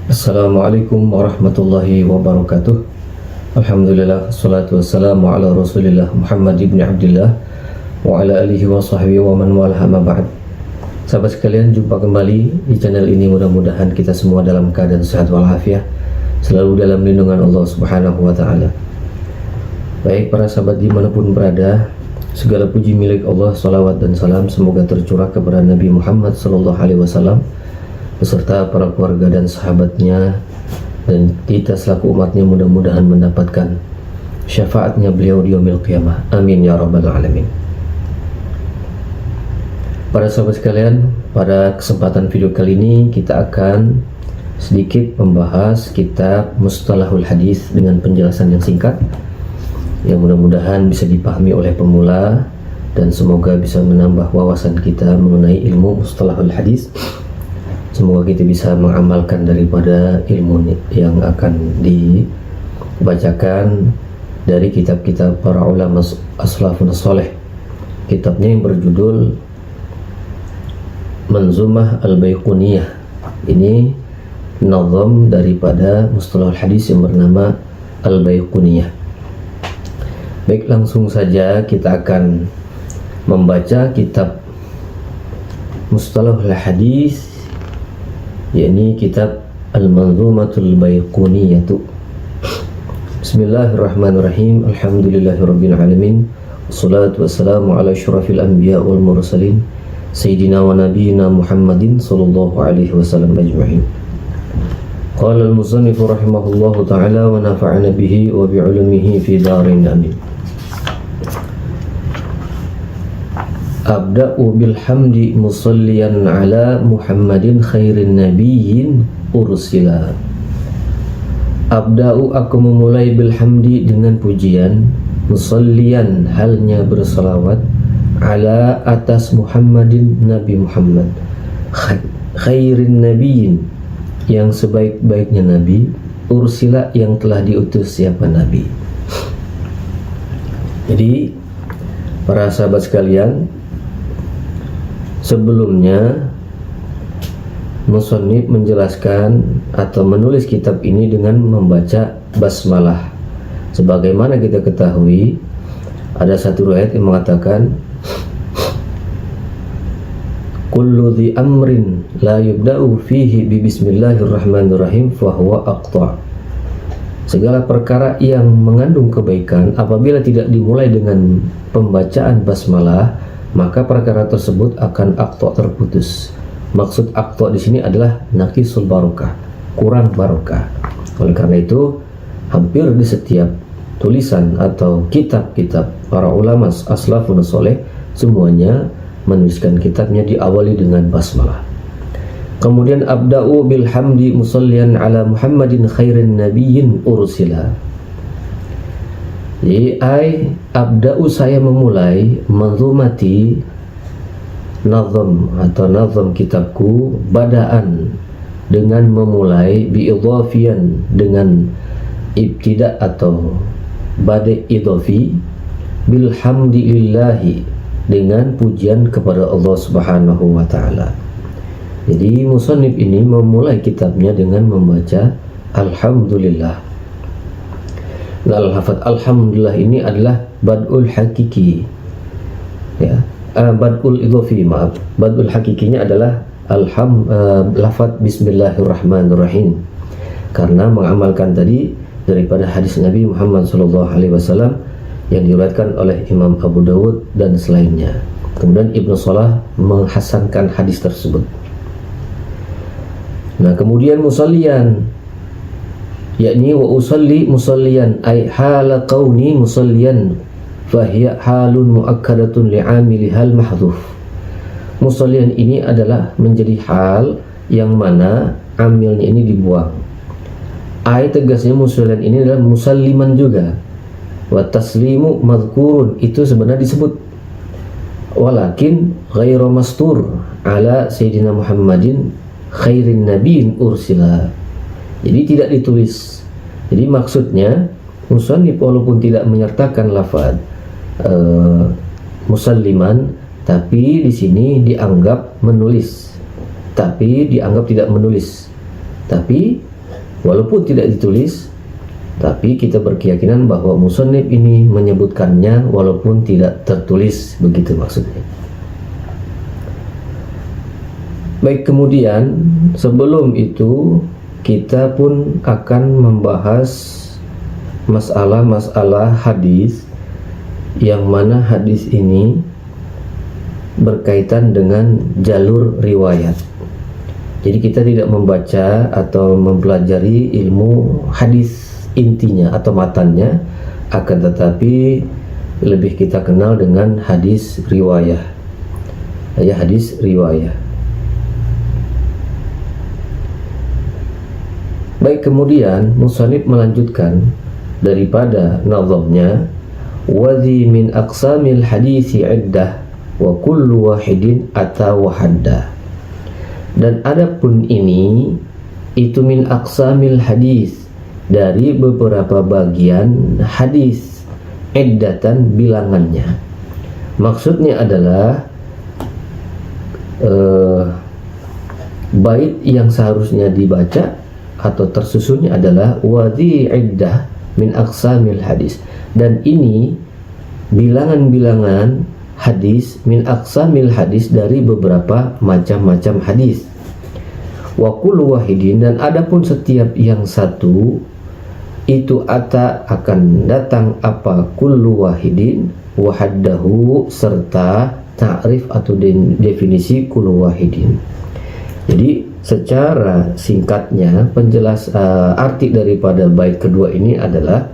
Assalamualaikum warahmatullahi wabarakatuh. Alhamdulillah, salatu wassalamu ala rasulillah Muhammad ibn Abdullah wa ala alihi wa sahbihi wa man walaha ma ba'd. Sahabat sekalian, jumpa kembali di channel ini. Mudah-mudahan kita semua dalam keadaan sehat walafiat, selalu dalam lindungan Allah subhanahu wa ta'ala. Baik para sahabat dimanapun berada, segala puji milik Allah, salawat dan salam semoga tercurah kepada Nabi Muhammad sallallahu alaihi wasallam beserta para keluarga dan sahabatnya, dan kita selaku umatnya mudah-mudahan mendapatkan syafaatnya beliau di yaumil qiyamah. Amin ya rabbal alamin. Para sahabat sekalian, pada kesempatan video kali ini kita akan sedikit membahas kitab Mustalahul Hadis dengan penjelasan yang singkat yang mudah-mudahan bisa dipahami oleh pemula dan semoga bisa menambah wawasan kita mengenai ilmu Mustalahul Hadis. Semoga kita bisa mengamalkan daripada ilmu yang akan dibacakan dari kitab-kitab para ulama as-salafun salih. Kitabnya yang berjudul Manzumah al-Baiquniyah. Ini nazam daripada Mustalahul Hadis yang bernama al-Baiquniyah. Baik, langsung saja kita akan membaca kitab Mustalahul Hadis, yakni kitab Al-Manzumatul Baiquniyatu. Bismillahirrahmanirrahim. Alhamdulillahirabbil alamin. Wassalatu wassalamu ala asyrafil anbiya wal mursalin sayyidina wa nabiyyina Muhammadin sallallahu alaihi wasallam ajma'in. Qala al-musannif rahimahullahu ta'ala wa nafa'ana bihi wa bi 'ulumihi fi darin amin. Abda'u bilhamdi musalliyan ala Muhammadin khairin nabiyyin ursila. Abda'u, aku memulai bilhamdi dengan pujian, musalliyan halnya bersalawat, ala atas Muhammadin Nabi Muhammad, khairin nabiyyin yang sebaik-baiknya nabi, ursila yang telah diutus siapa nabi. Jadi para sahabat sekalian, sebelumnya musannif menjelaskan atau menulis kitab ini dengan membaca basmalah. Sebagaimana kita ketahui, ada satu riwayat yang mengatakan kullu dhi amrin la yubda'u fihi bi bismillahirrahmanirrahim fahuwa aqta'. Segala perkara yang mengandung kebaikan apabila tidak dimulai dengan pembacaan basmalah, maka perkara tersebut akan aqta', terputus. Maksud aqta' di sini adalah naqisul barokah, kurang barokah. Oleh karena itu, hampir di setiap tulisan atau kitab-kitab para ulama as-salafun salih, semuanya menuliskan kitabnya diawali dengan basmalah. Kemudian abda'u bilhamdi musallian ala Muhammadin khairin nabiyyin ursila. Jadi abda'u, saya memulai, manzumati nazam atau nazam kitabku, badaan dengan memulai, biidhafian dengan ibtida atau bada idhafi, bilhamdillahi dengan pujian kepada Allah subhanahu wa ta'ala. Jadi musannif ini memulai kitabnya dengan membaca alhamdulillah. Lafaz alhamdulillah ini adalah bad'ul hakiki, ya, bad'ul idhafi, maaf, bad'ul hakikinya adalah lafaz bismillahirrahmanirrahim, karena mengamalkan tadi daripada hadis Nabi Muhammad SAW yang diriwayatkan oleh Imam Abu Dawud dan selainnya. Kemudian Ibnu Salah menghasankan hadis tersebut. Nah, kemudian musalliyan, yakni wa usalli musalliyan, ay hala kauni musalliyan fahiya halun muakkadatun li'amili hal mahdhuf. Musalliyan ini adalah menjadi hal yang mana amilnya ini dibuang. Ay tegasnya musalliyan ini adalah musalliman juga. Wa taslimu madhkurun, itu sebenarnya disebut, walakin ghairu mastur ala sayyidina Muhammadin khairin nabiyyin ursila. Jadi tidak ditulis. Jadi maksudnya musannif walaupun tidak menyertakan lafaz musalliman, tapi di sini dianggap menulis, tapi dianggap tidak menulis. Tapi Walaupun tidak ditulis, tapi kita berkeyakinan bahwa musannif ini menyebutkannya walaupun tidak tertulis, begitu maksudnya. Baik, kemudian sebelum itu kita pun akan membahas masalah-masalah hadis, yang mana hadis ini berkaitan dengan jalur riwayat. Jadi kita tidak membaca atau mempelajari ilmu hadis intinya atau matannya, akan tetapi lebih kita kenal dengan hadis riwayah. Ya, hadis riwayah. Baik, kemudian musannif melanjutkan daripada nazamnya, wadhi min aqsamil hadisi iddah wa kullu wahidin ata wa hadda. Dan adapun ini itu min aqsamil hadis, dari beberapa bagian hadis, iddatan bilangannya. Maksudnya adalah bait yang seharusnya dibaca atau tersusunnya adalah wadhi iddah min aqsamil hadis, dan ini bilangan-bilangan hadis min aqsamil hadis, dari beberapa macam-macam hadis. Wa kullu wahidin, dan adapun setiap yang satu itu ata akan datang apa kullu wahidin wahaddahu, serta ta'rif atau definisi kullu wahidin. Jadi secara singkatnya arti daripada bait kedua ini adalah,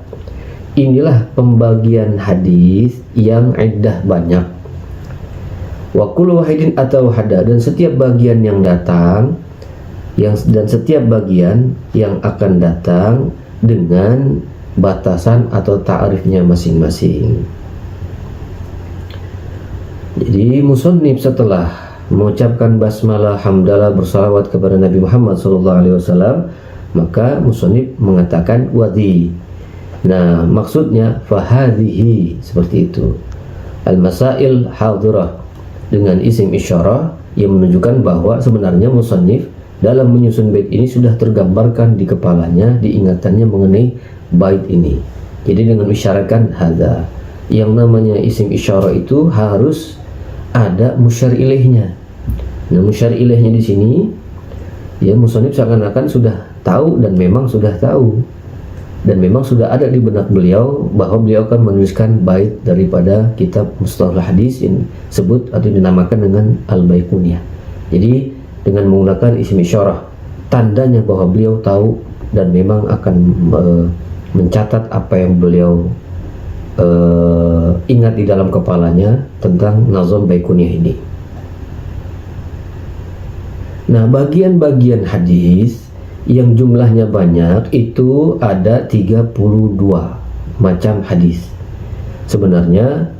inilah pembagian hadis yang iddah banyak. Wa kullu wahidin atau hadda, dan setiap bagian yang datang dan setiap bagian yang akan datang dengan batasan atau ta'rifnya masing-masing. Jadi musannif setelah mengucapkan basmalah, hamdalah, bersalawat kepada Nabi Muhammad SAW, maka musannif mengatakan wadhi. Nah, maksudnya fahadhihi, seperti itu. Al-masail hadirah, dengan isim isyarah yang menunjukkan bahwa sebenarnya musannif dalam menyusun bait ini sudah tergambarkan di kepalanya, diingatannya mengenai bait ini. Jadi dengan isyaratkan hadza, yang namanya isim isyarah itu harus ada musyar ilaihnya. Nah, musyar ilaihnya di sini ya musannif seakan-akan sudah tahu, dan memang sudah tahu, dan memang sudah ada di benak beliau bahwa beliau akan menuliskan bait daripada kitab Mustalahul Hadis yang disebut atau dinamakan dengan Al-Baiquniyah. Jadi dengan menggunakan isim isyarah, tandanya bahwa beliau tahu dan memang akan mencatat apa yang beliau ingat di dalam kepalanya tentang nazam Baiquniyah ini. Nah, bagian-bagian hadis yang jumlahnya banyak itu ada 32 macam hadis. Sebenarnya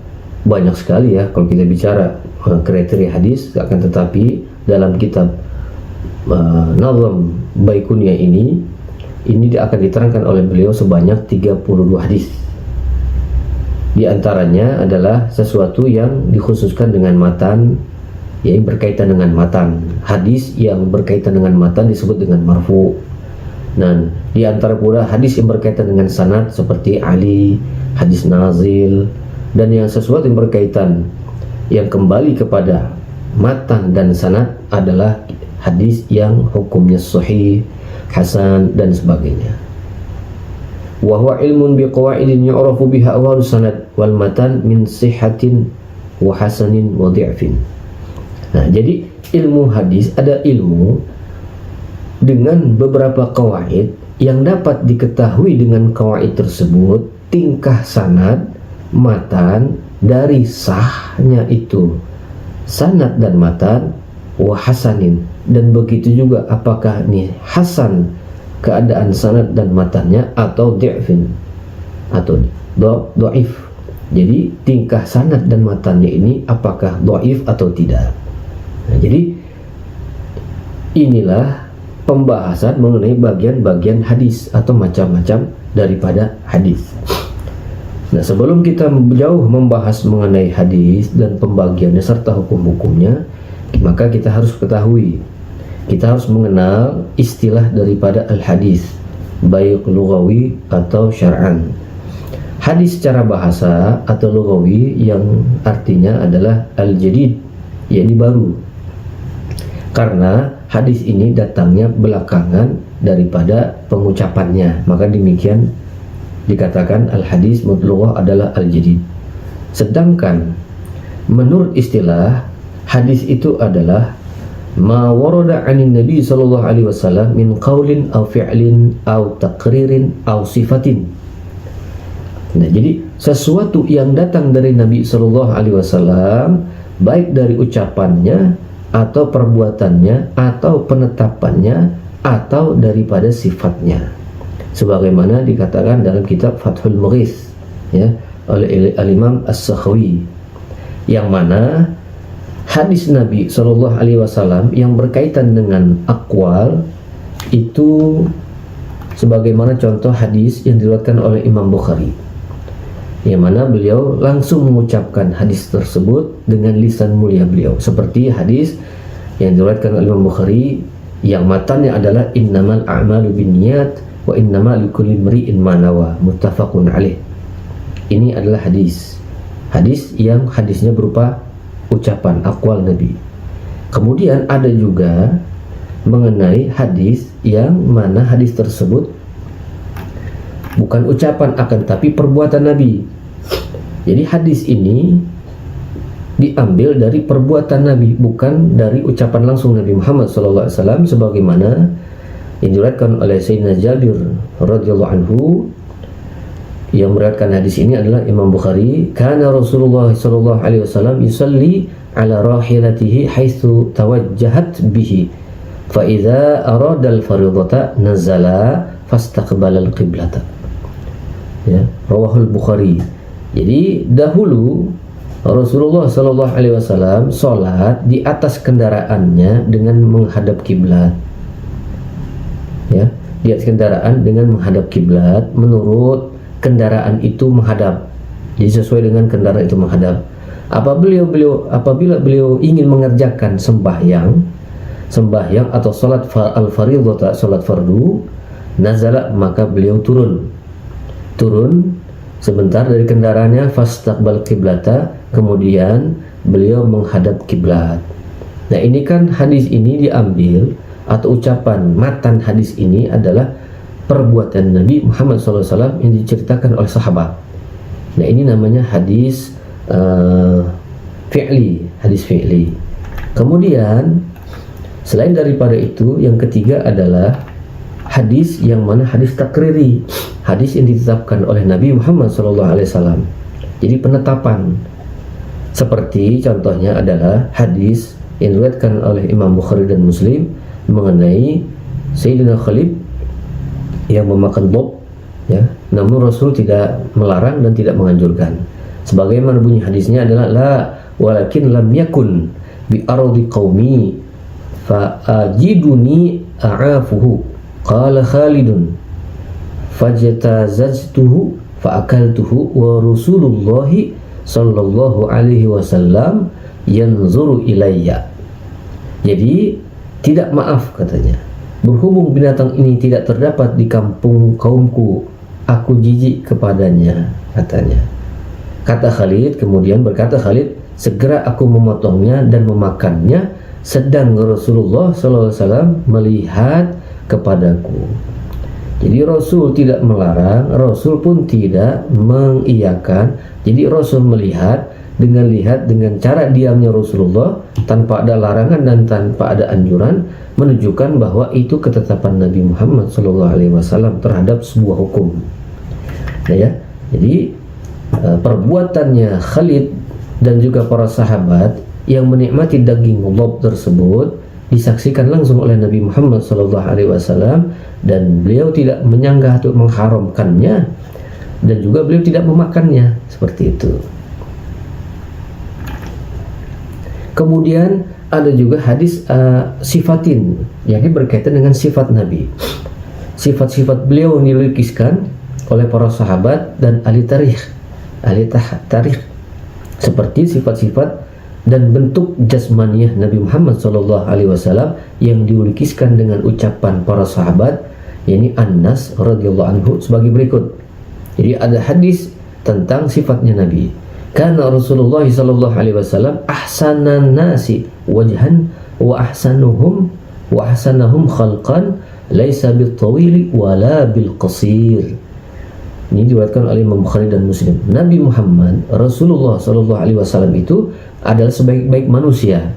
banyak sekali ya kalau kita bicara kriteria hadis, akan tetapi dalam kitab nazam Baiquniyah ini akan diterangkan oleh beliau sebanyak 32 hadis. Di antaranya adalah sesuatu yang dikhususkan dengan matan, yang berkaitan dengan matan. Hadis yang berkaitan dengan matan disebut dengan marfu. Dan di antara pula hadis yang berkaitan dengan sanad seperti Ali, hadis nazil, dan yang sesuatu yang berkaitan yang kembali kepada matan dan sanad adalah hadis yang hukumnya sahih, hasan, dan sebagainya. Wa huwa ilmun biqawaidin yu'rafu biha awal sanad wal matan min sihhatin wa hasanin wa dhi'fin. Nah, jadi ilmu hadis ada ilmu dengan beberapa qawaid yang dapat diketahui dengan qawaid tersebut tingkah sanad, matan dari sahnya itu sanad dan matan, wa hasanin, dan begitu juga apakah ini hasan keadaan sanad dan matannya atau dhi'fin atau dhaif. Jadi tingkah sanad dan matannya ini apakah dhaif atau tidak. Nah, jadi inilah pembahasan mengenai bagian-bagian hadis atau macam-macam daripada hadis. Nah, sebelum kita jauh membahas mengenai hadis dan pembagiannya serta hukum-hukumnya, maka kita harus ketahui, kita harus mengenal istilah daripada al-hadis. baik lughawi atau syar'an. Hadis secara bahasa atau lughawi yang artinya adalah al-jadid, yakni baru. Karena hadis ini datangnya belakangan daripada pengucapannya, maka demikian dikatakan al-hadis menurut lughah adalah al-jadid. Sedangkan menurut istilah, hadis itu adalah ma warada 'anin nabi sallallahu alaihi wasallam min qaulin aw fi'lin aw taqririn aw sifatin. Nah, jadi sesuatu yang datang dari Nabi sallallahu alaihi wasallam, baik dari ucapannya atau perbuatannya atau penetapannya atau daripada sifatnya, sebagaimana dikatakan dalam kitab Fathul Mughis ya oleh Al-Imam As-Sakhawi, yang mana hadis Nabi Shallallahu Alaihi Wasallam yang berkaitan dengan aqwal itu sebagaimana contoh hadis yang diriwayatkan oleh Imam Bukhari, yang mana beliau langsung mengucapkan hadis tersebut dengan lisan mulia beliau, seperti hadis yang diriwayatkan oleh Imam Bukhari yang matanya adalah innamal a'malu binniyat wa innamal likulli imri'in ma nawa, muttafaqun alaih. Ini adalah hadis yang hadisnya berupa ucapan aqwal Nabi. Kemudian ada juga mengenai hadis yang mana hadis tersebut bukan ucapan akan tapi perbuatan Nabi. Jadi hadis ini diambil dari perbuatan Nabi, bukan dari ucapan langsung Nabi Muhammad SAW, sebagaimana yang diriwayatkan oleh Sayyidina Jabir radhiyallahu anhu. Yang meriwayatkan hadis ini adalah Imam Bukhari. Kana Rasulullah sallallahu alaihi wasallam yusalli ala rahilatihi haitsu tawajjahat bihi, fa idza arada al-fardhata nazala fastaqbala al-qiblata. Ya, rawahul Bukhari. Jadi dahulu Rasulullah sallallahu alaihi wasallam salat di atas kendaraannya dengan menghadap kiblat. Ya, di atas kendaraan dengan menghadap kiblat menurut kendaraan itu menghadap. Jadi sesuai dengan kendaraan itu menghadap. Apabila beliau ingin mengerjakan sembahyang atau salat al-fardhah, salat fardu, nazala, maka beliau turun sebentar dari kendaraannya, fastaqbal qiblata, kemudian beliau menghadap kiblat. Nah, ini kan hadis ini diambil atau ucapan matan hadis ini adalah perbuatan Nabi Muhammad SAW yang diceritakan oleh sahabat. Nah, ini namanya hadis fi'li. Kemudian selain daripada itu, yang ketiga adalah hadis yang mana hadis takriri, hadis yang ditetapkan oleh Nabi Muhammad SAW. Jadi penetapan, seperti contohnya adalah hadis yang diriwayatkan oleh Imam Bukhari dan Muslim mengenai Sayyidina Khalid yang memakan bob, ya, namun Rasul tidak melarang dan tidak menganjurkan. Sebagaimana bunyi hadisnya adalah la walakin lam yakun bi ardi qaumi fa ajiduni a'afuhu qala Khalidun fajtazajtuhu fa akaltuhu wa Rasulullah sallallahu alaihi wasallam yanzuru ilayya. Jadi tidak maaf, katanya, berhubung binatang ini tidak terdapat di kampung kaumku, aku jijik kepadanya, katanya. Kata Khalid, kemudian berkata Khalid, segera aku memotongnya dan memakannya, sedang Rasulullah SAW melihat kepadaku. Jadi Rasul tidak melarang, Rasul pun tidak mengiyakan. Jadi Rasul melihat dengan cara diamnya Rasulullah tanpa ada larangan dan tanpa ada anjuran, menunjukkan bahwa itu ketetapan Nabi Muhammad SAW terhadap sebuah hukum. Nah, ya, jadi perbuatannya Khalid dan juga para sahabat yang menikmati daging lob tersebut disaksikan langsung oleh Nabi Muhammad SAW, dan beliau tidak menyanggah atau mengharamkannya, dan juga beliau tidak memakannya, seperti itu. Kemudian ada juga hadis sifatin, yakni berkaitan dengan sifat Nabi. Sifat-sifat beliau yang dilukiskan oleh para sahabat dan ahli tarikh, seperti sifat-sifat dan bentuk jasmaniyah Nabi Muhammad SAW yang dilukiskan dengan ucapan para sahabat yakni Anas radhiyallahu anhu sebagai berikut. Jadi ada hadis tentang sifatnya Nabi. Karena Rasulullah sallallahu alaihi wasallam ahsanan nasi wajhan wa ahsanahum khalqan laisa bil tawili wala bil qasir. Ini diriwayatkan oleh Imam Bukhari dan Muslim. Nabi Muhammad Rasulullah sallallahu alaihi wasallam itu adalah sebaik-baik manusia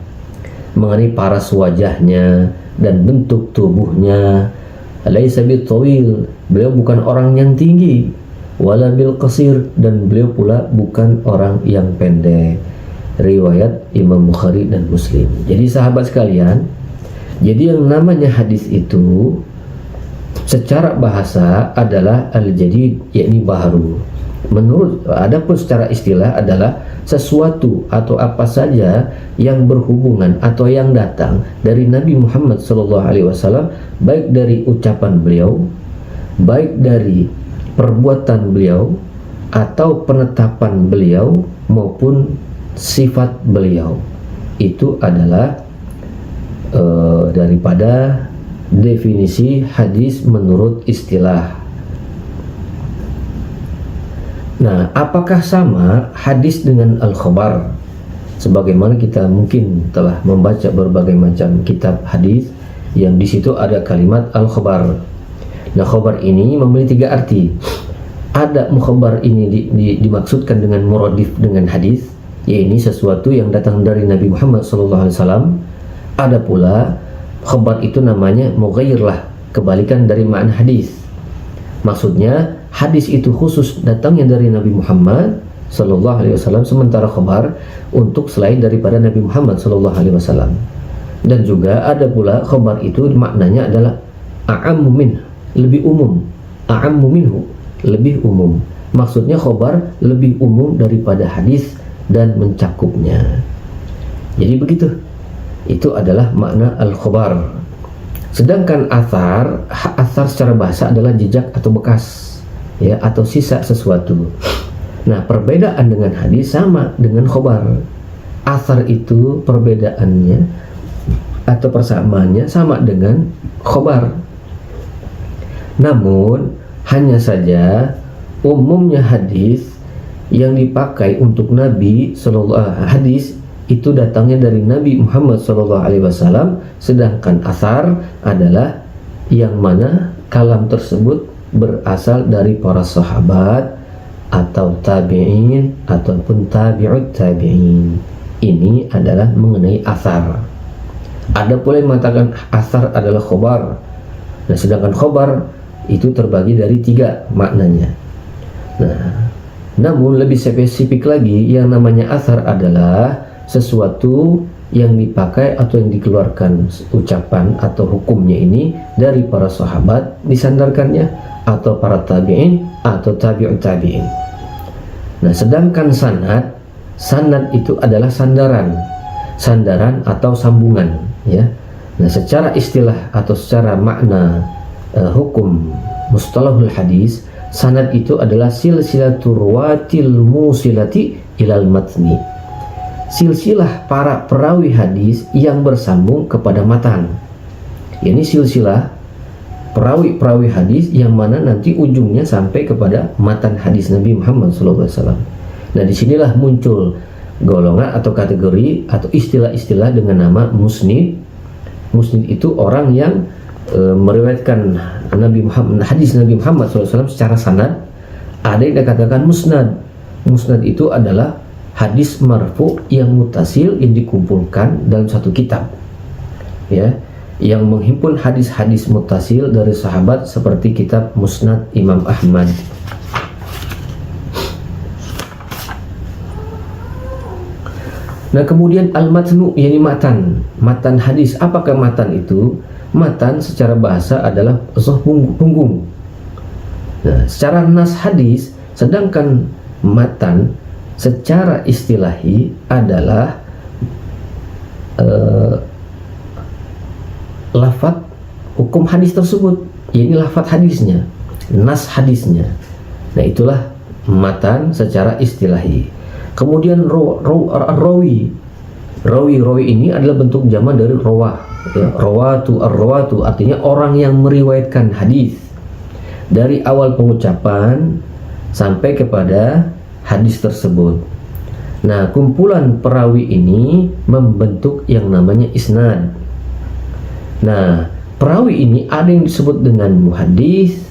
mengenai paras wajahnya dan bentuk tubuhnya. Laisa bil tawil, beliau bukan orang yang tinggi, wala bil qasir, dan beliau pula bukan orang yang pendek. Riwayat Imam Bukhari dan Muslim. Jadi sahabat sekalian, jadi yang namanya hadis itu secara bahasa adalah al-jadid, yakni baru. Adapun secara istilah adalah sesuatu atau apa saja yang berhubungan atau yang datang dari Nabi Muhammad SAW, baik dari ucapan beliau, baik dari perbuatan beliau, atau penetapan beliau maupun sifat beliau. Itu adalah daripada definisi hadis menurut istilah. Nah, apakah sama hadis dengan al-khabar? Sebagaimana kita mungkin telah membaca berbagai macam kitab hadis yang di situ ada kalimat al-khabar. Nah, khabar ini memiliki 3 arti. Ada mukhabar ini dimaksudkan dengan muradif dengan hadis, yaitu sesuatu yang datang dari Nabi Muhammad SAW. Ada pula khabar itu namanya mughayyir lah, kebalikan dari makna hadis. Maksudnya hadis itu khusus datangnya dari Nabi Muhammad SAW, sementara khabar untuk selain daripada Nabi Muhammad SAW. Dan juga ada pula khabar itu maknanya adalah a'ammu min, lebih umum. A'ammu minhu, lebih umum. Maksudnya khabar lebih umum daripada hadis dan mencakupnya. Jadi begitu. Itu adalah makna al-khabar. Sedangkan athar secara bahasa adalah jejak atau bekas, ya, atau sisa sesuatu. Nah, perbedaan dengan hadis sama dengan khabar. Athar itu perbedaannya atau persamaannya sama dengan khabar. Namun hanya saja umumnya hadis yang dipakai untuk Nabi hadis itu datangnya dari Nabi Muhammad SAW, sedangkan athar adalah yang mana kalam tersebut berasal dari para sahabat atau tabi'in ataupun tabi'ut tabi'in. Ini adalah mengenai athar. Ada pula yang mengatakan athar adalah khobar. Nah, sedangkan khobar itu terbagi dari 3 maknanya. Nah, namun lebih spesifik lagi, yang namanya athar adalah sesuatu yang dipakai atau yang dikeluarkan ucapan atau hukumnya ini dari para sahabat, disandarkannya, atau para tabi'in atau tabi'ut tabi'in. Nah, sedangkan sanad itu adalah sandaran atau sambungan, ya. Nah, secara istilah atau secara makna hukum mustalahul hadis, sanad itu adalah silsilatur ruwatil musilati ilal matni, silsilah para perawi hadis yang bersambung kepada matan. Ini silsilah perawi hadis yang mana nanti ujungnya sampai kepada matan hadis Nabi Muhammad SAW. Nah, disinilah muncul golongan atau kategori atau istilah-istilah dengan nama musnid. Musnid itu orang yang meriwayatkan hadis Nabi Muhammad SAW secara sanad. Ada yang dikatakan musnad. Musnad itu adalah hadis marfu yang mutasil yang dikumpulkan dalam satu kitab, ya, yang menghimpun hadis-hadis mutasil dari sahabat seperti kitab Musnad Imam Ahmad. Nah, kemudian al-matnu, yakni matan hadis. Apakah matan itu? Matan secara bahasa adalah punggung. Nah, secara nas hadis, sedangkan matan secara istilahi adalah lafaz hukum hadis tersebut, ini lafaz hadisnya, nas hadisnya. Nah, itulah matan secara istilahi. Kemudian rawi ini adalah bentuk jamak dari rawah, ya, rawatu ar-rawatu artinya orang yang meriwayatkan hadis dari awal pengucapan sampai kepada hadis tersebut. Nah, kumpulan perawi ini membentuk yang namanya isnad. Nah, perawi ini ada yang disebut dengan muhaddis,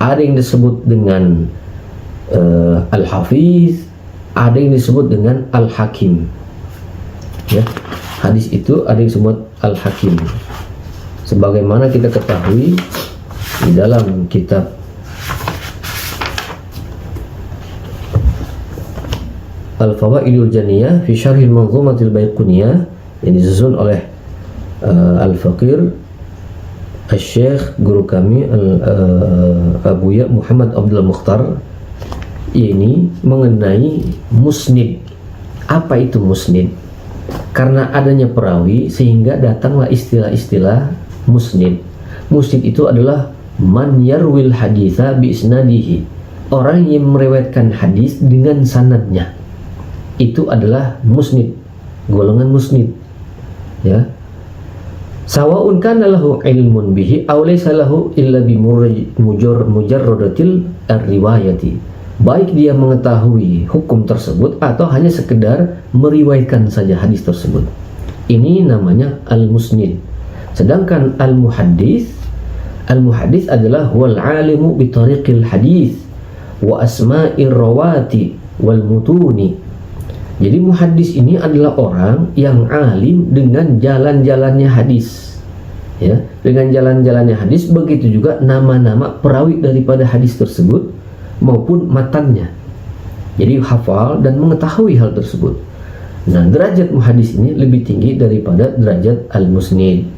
ada yang disebut dengan al-hafiz, ada yang disebut dengan al-hakim. Ya, hadis itu ada yang disebut al-hakim. Sebagaimana kita ketahui di dalam kitab Al-Fawaidul Janiyah fi Syarhil Manzumatil Baiquniyah yang disusun oleh Al-Faqir Al-Syekh guru kami Abuya Muhammad Abdul Mukhtar, ini mengenai musnid. Apa itu musnid? Karena adanya perawi sehingga datanglah istilah-istilah musnid. Musnid itu adalah man yarwil haditha bi isnadihi, orang yang meriwayatkan hadis dengan sanadnya. Itu adalah musnid, golongan musnid. Ya. Sawa'un kana lahu ilmun bihi aw laysa lahu illa bi mujarradatil riwayati. Baik dia mengetahui hukum tersebut atau hanya sekedar meriwayatkan saja hadis tersebut. Ini namanya al-musnid. Sedangkan al-muhaddis adalah huwal alimu bi tariqil hadis wa asma'ir rawati wal mutuni. Jadi muhaddis ini adalah orang yang alim dengan jalan-jalannya hadis. Ya, dengan jalan-jalannya hadis, begitu juga nama-nama perawi daripada hadis tersebut maupun matannya. Jadi hafal dan mengetahui hal tersebut. Nah, derajat muhaddis ini lebih tinggi daripada derajat al-musnid.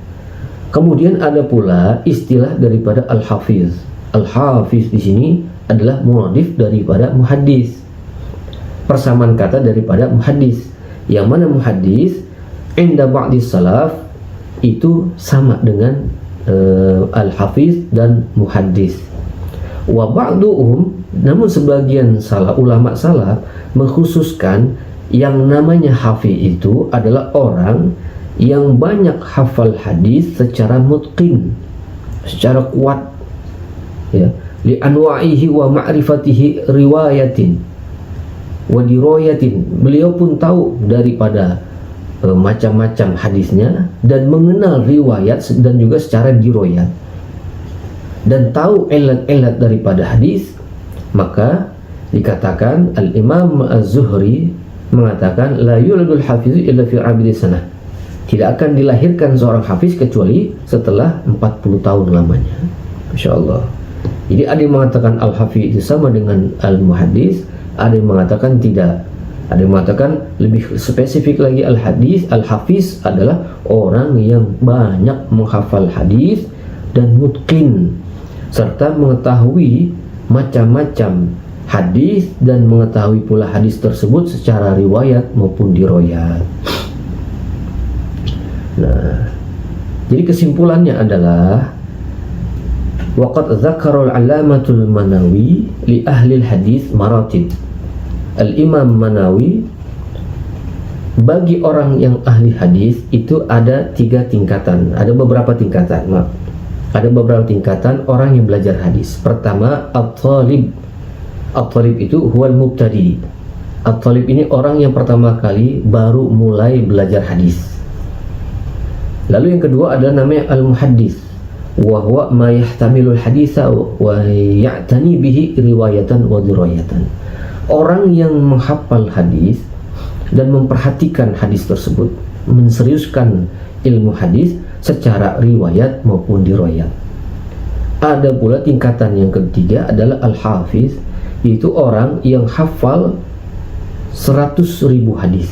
Kemudian ada pula istilah daripada al-hafiz. Al-hafiz di sini adalah muradif daripada muhaddis. Persamaan kata daripada muhaddis. Yang mana muhaddis inda ba'di salaf itu sama dengan al-hafiz dan muhaddis. Wa ba'duhum, namun sebagian ulama salaf mengkhususkan yang namanya hafiz itu adalah orang yang banyak hafal hadis secara mutqin, secara kuat, ya, li anwa'ihi wa ma'rifatihi riwayatin wa diroyatin. Beliau pun tahu daripada macam-macam hadisnya dan mengenal riwayat dan juga secara diroyat dan tahu ilat-ilat daripada hadis. Maka dikatakan Al-Imam Az-Zuhri mengatakan la yuladul hafizu illa fi abidis sanah, tidak akan dilahirkan seorang hafiz kecuali setelah 40 tahun lamanya. Masya Allah. Jadi ada yang mengatakan al-hafiz itu sama dengan al-muhaddis, ada yang mengatakan tidak. Ada yang mengatakan lebih spesifik lagi, al-hafiz adalah orang yang banyak menghafal hadis dan mutqin serta mengetahui macam-macam hadis dan mengetahui pula hadis tersebut secara riwayat maupun diroyat. Nah, jadi kesimpulannya adalah waqad dzakara al-'allamatul Manawi li ahli al-hadis maratib. Al-Imam Manawi bagi orang yang ahli hadis itu ada 3 tingkatan, ada beberapa tingkatan, ada beberapa tingkatan orang yang belajar hadis. Pertama, at-talib. At-talib itu huwal mubtadi. At-talib ini orang yang pertama kali baru mulai belajar hadis. Lalu yang kedua adalah namanya al-muhaddis, wa huwa ma yahtamilul haditsa wa ya'tani bihi riwayatan wa dirayatan. Orang yang menghafal hadis dan memperhatikan hadis tersebut, menseriuskan ilmu hadis secara riwayat maupun dirayat. Ada pula tingkatan yang ketiga adalah al-hafiz, yaitu orang yang hafal 100.000 hadis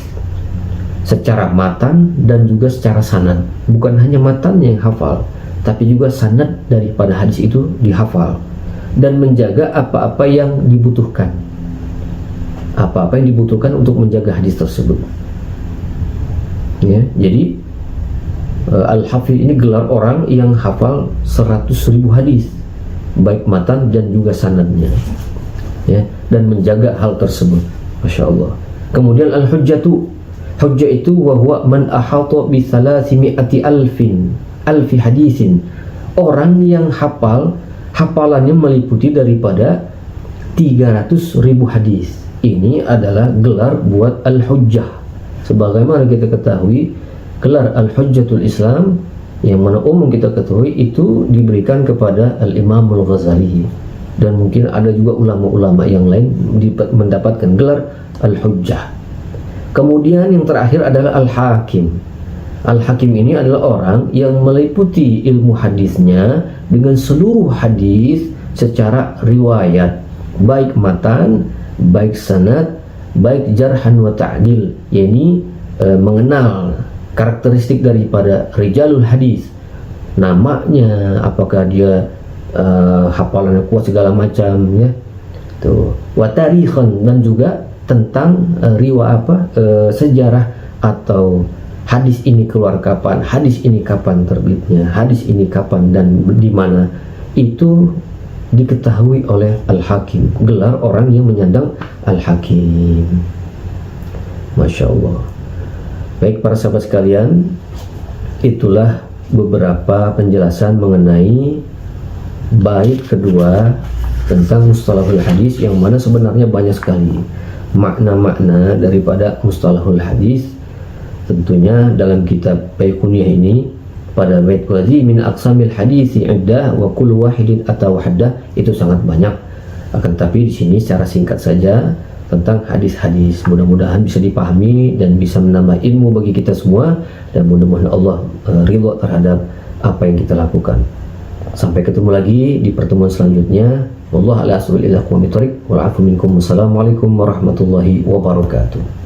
secara matan dan juga secara sanad. Bukan hanya matannya yang hafal, tapi juga sanad daripada hadis itu dihafal dan menjaga apa-apa yang dibutuhkan. Apa-apa yang dibutuhkan untuk menjaga hadis tersebut. Ya, jadi al-hafiz ini gelar orang yang hafal 100.000 hadis, baik matan dan juga sanadnya, ya, dan menjaga hal tersebut. Masya Allah. Kemudian al-hujjatu, Hujjah itu wa huwa man ahata bi 300,000 hadisin. Orang yang hafalannya meliputi daripada 300.000 hadis. Ini adalah gelar buat al-hujjah. Sebagaimana kita ketahui, gelar al-hujjatul Islam yang mana umum kita ketahui itu diberikan kepada al-Imam al-Ghazali, dan mungkin ada juga ulama-ulama yang lain mendapatkan gelar al-hujjah. Kemudian yang terakhir adalah al-hakim. Al-hakim ini adalah orang yang meliputi ilmu hadisnya dengan seluruh hadis secara riwayat, baik matan, baik sanad, baik jarhan wa ta'dil, yakni mengenal karakteristik daripada rijalul hadis, namanya, apakah dia hafalannya kuat segala macam, ya, tuh, wa tarikhan, dan juga tentang sejarah atau hadis ini keluar kapan, hadis ini kapan terbitnya, hadis ini kapan dan di mana, itu diketahui oleh al-hakim, gelar orang yang menyandang al-hakim. Masya Allah. Baik para sahabat sekalian, itulah beberapa penjelasan mengenai bait kedua tentang mustalahul hadis, yang mana sebenarnya banyak sekali makna-makna daripada mustalahul hadis. Tentunya dalam kitab Baiquniyah ini pada bait qazi min aqsamil hadisi iddah wa kullu wahidin atau haddah, itu sangat banyak. Akan tapi di sini secara singkat saja tentang hadis-hadis. Mudah-mudahan bisa dipahami dan bisa menambah ilmu bagi kita semua, dan mudah-mudahan Allah ridha terhadap apa yang kita lakukan. Sampai ketemu lagi di pertemuan selanjutnya. Wallahu a'lam bishawab. Wassalamualaikum warahmatullahi wabarakatuh.